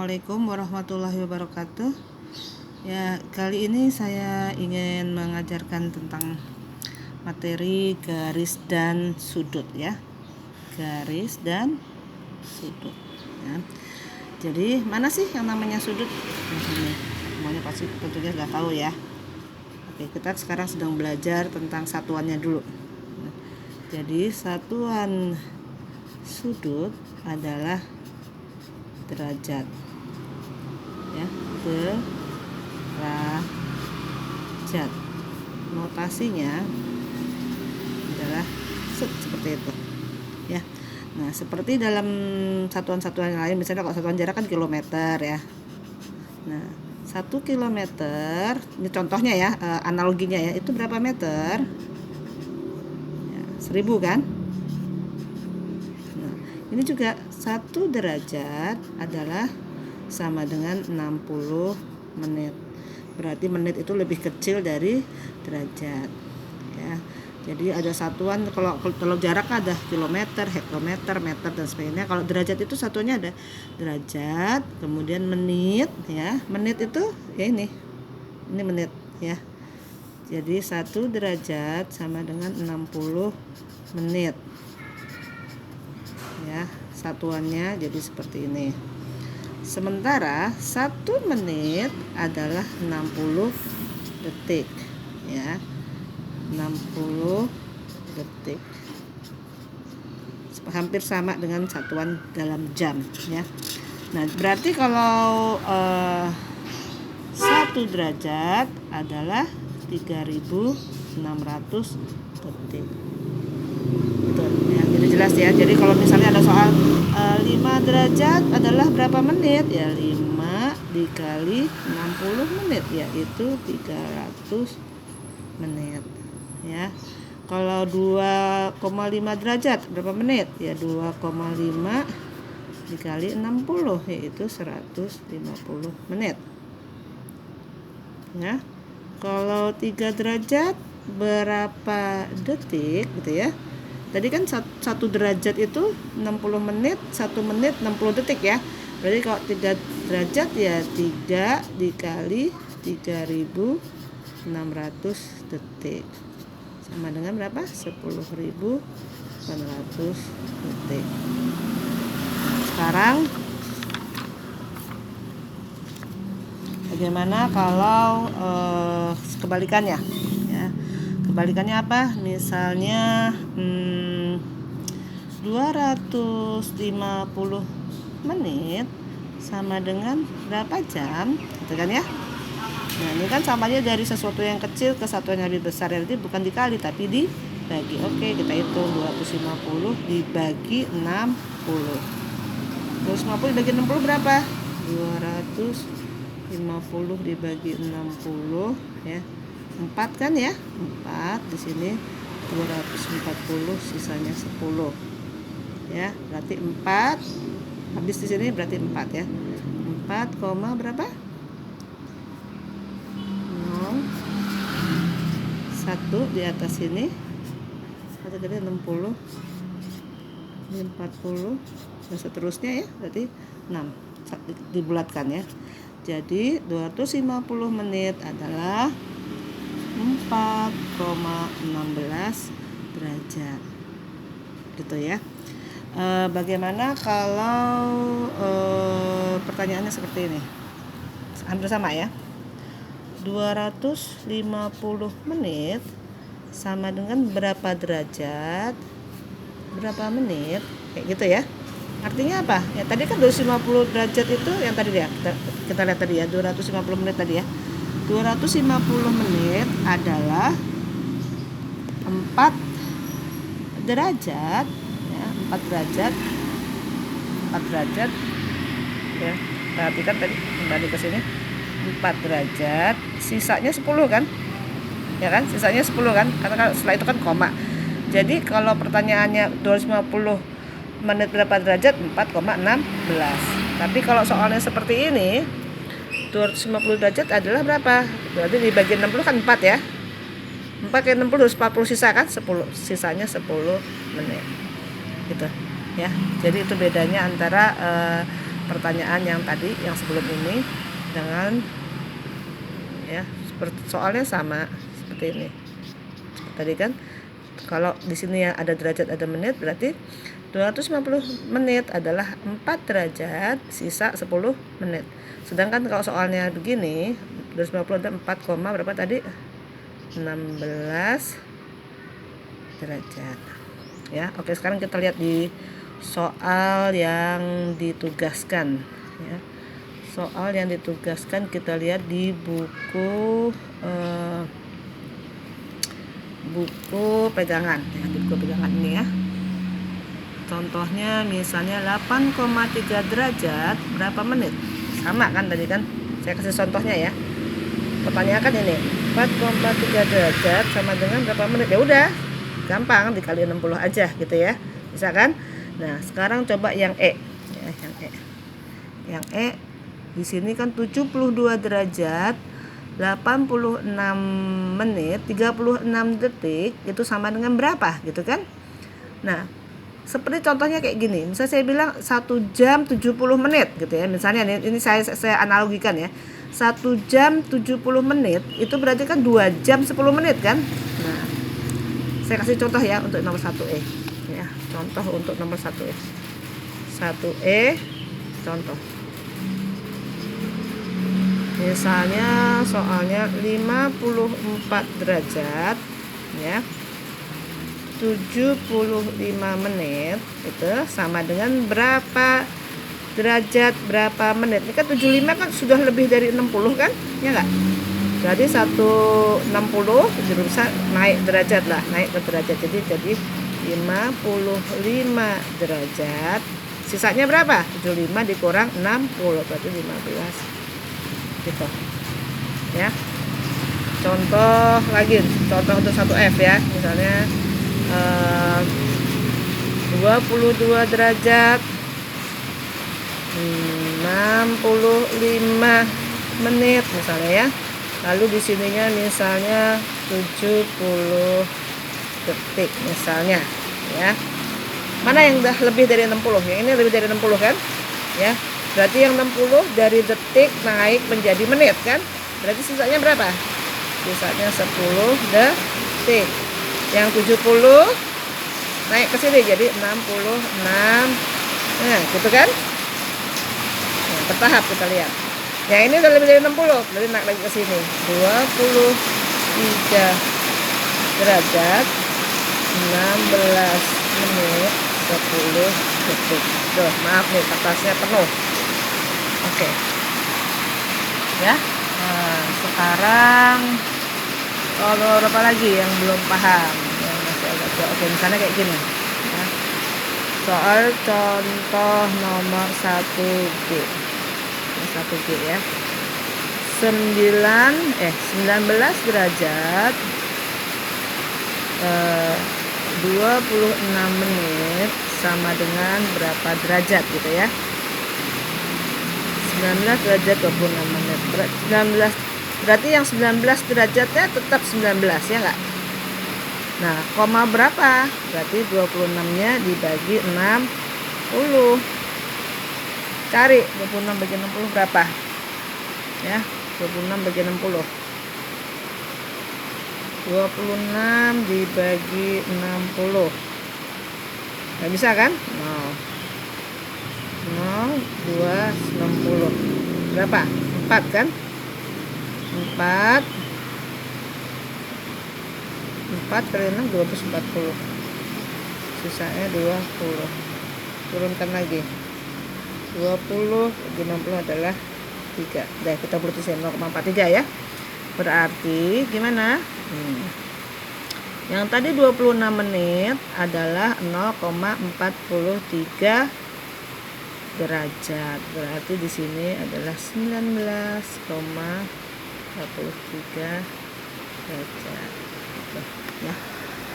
Assalamualaikum warahmatullahi wabarakatuh. Ya, kali ini saya ingin mengajarkan tentang materi garis dan sudut ya. Garis dan sudut ya. Jadi, mana sih yang namanya sudut? Ini. Semuanya pasti tentunya sudah tahu ya. Oke, kita sekarang sedang belajar tentang satuannya dulu. Jadi, satuan sudut adalah derajat ya, derajat. Notasinya adalah seperti itu ya. Nah, seperti dalam satuan-satuan lain, misalnya kalau satuan jarak kan kilometer ya. Nah, 1 kilometer, ini contohnya ya, analoginya ya, itu berapa meter ya, 1000 kan. Ini juga 1 derajat adalah sama dengan 60 menit. Berarti menit itu lebih kecil dari derajat ya. Jadi ada satuan, kalau jarak ada kilometer, hektometer, meter dan sebagainya. Kalau derajat itu satunya ada derajat, kemudian menit ya. Menit itu ya ini menit ya. Jadi 1 derajat sama dengan 60 menit. Ya, satuannya jadi seperti ini. Sementara 1 menit adalah 60 detik ya. 60 detik. Hampir sama dengan satuan dalam jam ya. Nah, berarti kalau 1 derajat adalah 3600 detik. Ya, jadi jelas ya. Jadi kalau misalnya ada soal 5 derajat adalah berapa menit ya, 5 dikali 60 menit yaitu 300 menit ya. Kalau 2,5 derajat berapa menit ya, 2,5 dikali 60 yaitu 150 menit ya. Kalau 3 derajat berapa detik gitu ya. Tadi kan 1 derajat itu 60 menit, 1 menit 60 detik ya. Berarti kalau 3 derajat ya 3 dikali 3600 detik. Sama dengan berapa? 10.800 detik. Sekarang bagaimana kalau kebalikannya ya. Kebalikannya apa? Misalnya 250 menit sama dengan berapa jam gitu kan ya. Nah, ini kan samanya dari sesuatu yang kecil ke satuan yang lebih besar, jadi bukan dikali tapi dibagi. Oke, kita hitung 250 dibagi 60. 250 dibagi 60 berapa? 250 dibagi 60 ya. 4 kan ya? 4 di sini 240, sisanya 10. Ya, berarti 4 habis di sini berarti 4 ya. 4, berapa? 0 1 di atas sini. Atau jadi 60. Ini 40 dan seterusnya ya. Berarti 6 dibulatkan ya. Jadi 250 menit adalah 4,16 derajat gitu ya. Bagaimana kalau pertanyaannya seperti ini, hampir sama ya. 250 menit sama dengan berapa derajat, berapa menit, kayak gitu ya. Artinya apa ya? Tadi kan 250 derajat itu yang tadi ya, kita lihat tadi ya, 250 menit tadi ya. 250 menit adalah 4 derajat ya, 4 derajat ya. Perhatikan tadi kembali ke sini, 4 derajat, sisanya 10 kan ya kan, sisanya 10 kan, karena setelah itu kan koma. Jadi kalau pertanyaannya 250 menit berapa derajat, 4,16. Tapi kalau soalnya seperti ini, 250 derajat adalah berapa? Berarti dibagi 60 kan 4 ya. 4 kali 60 40 sisa kan 10, sisanya 10 menit gitu ya. Jadi itu bedanya antara pertanyaan yang tadi, yang sebelum ini, dengan ya soalnya sama seperti ini. Tadi kan kalau di sini yang ada derajat ada menit, berarti 250 menit adalah 4 derajat, sisa 10 menit. Sedangkan kalau soalnya begini, 250 ada 4, berapa tadi? 16 derajat. Ya, oke, sekarang kita lihat di soal yang ditugaskan ya. Soal yang ditugaskan kita lihat di buku pegangan ya, di buku pegangan ini ya. Contohnya misalnya 8,3 derajat berapa menit? Sama kan tadi kan? Saya kasih contohnya ya. Pertanyaan kan ini, 4,3 derajat sama dengan berapa menit? Ya udah, gampang, dikali 60 aja gitu ya. Bisa kan? Nah, sekarang coba yang E. Ya, yang E. Yang E di sini kan 72 derajat 86 menit 36 detik itu sama dengan berapa gitu kan? Nah, seperti contohnya kayak gini, misalnya saya bilang 1 jam 70 menit gitu ya. Misalnya ini saya analogikan ya. 1 jam 70 menit itu berarti kan 2 jam 10 menit kan? Nah, saya kasih contoh ya untuk nomor 1E ya. Contoh untuk nomor 1E. 1E contoh. Misalnya soalnya 54 derajat ya. 75 menit itu sama dengan berapa derajat berapa menit. Ini kan 75 kan sudah lebih dari 60 kan? Ya enggak? Jadi 160 jadi bisa naik derajat lah, naik ke derajat. Jadi 55 derajat. Sisanya berapa? 75 dikurang 60 berarti 15. Gitu. Ya. Contoh lagi, contoh untuk 1F ya. Misalnya 22 derajat 65 menit misalnya ya. Lalu di sininya misalnya 70 detik misalnya ya. Mana yang udah lebih dari 60? Yang ini lebih dari 60 kan? Ya. Berarti yang 60 dari detik naik menjadi menit kan? Berarti sisanya berapa? Sisanya 10 detik. Yang 70 naik ke sini jadi 66. Nah, gitu kan? Nah, bertahap kita lihat. Yang ini udah lebih dari 60, berarti naik lagi ke sini. 23 derajat 16 menit 10 detik. Tuh, maaf nih kertasnya penuh. Oke. Ya. Nah, sekarang kalau apa lagi yang belum paham, yang masih agak jauh. Oke, misalnya kayak gini ya. Soal contoh nomor 1G. 1G ya. 19 derajat 26 menit sama dengan berapa derajat gitu ya. 19 derajat 26 menit. 19 berarti yang 19 derajatnya tetap 19 ya enggak? Nah, koma berapa? Berarti 26-nya dibagi 60. Cari 26 bagi 60 berapa? Ya, 26 bagi 60. 26 dibagi 60. Nggak bisa kan? 0. 0, 2, 60. Berapa? 4 kan? 4 kali 6 240. Sisanya 20. Turunkan lagi. 20 bagi 60 adalah 3. Udah kita putusin 0,43 ya. Berarti gimana? Yang tadi 26 menit adalah 0,43 derajat. Berarti di sini adalah 19,43 derajat. Gitu, ya.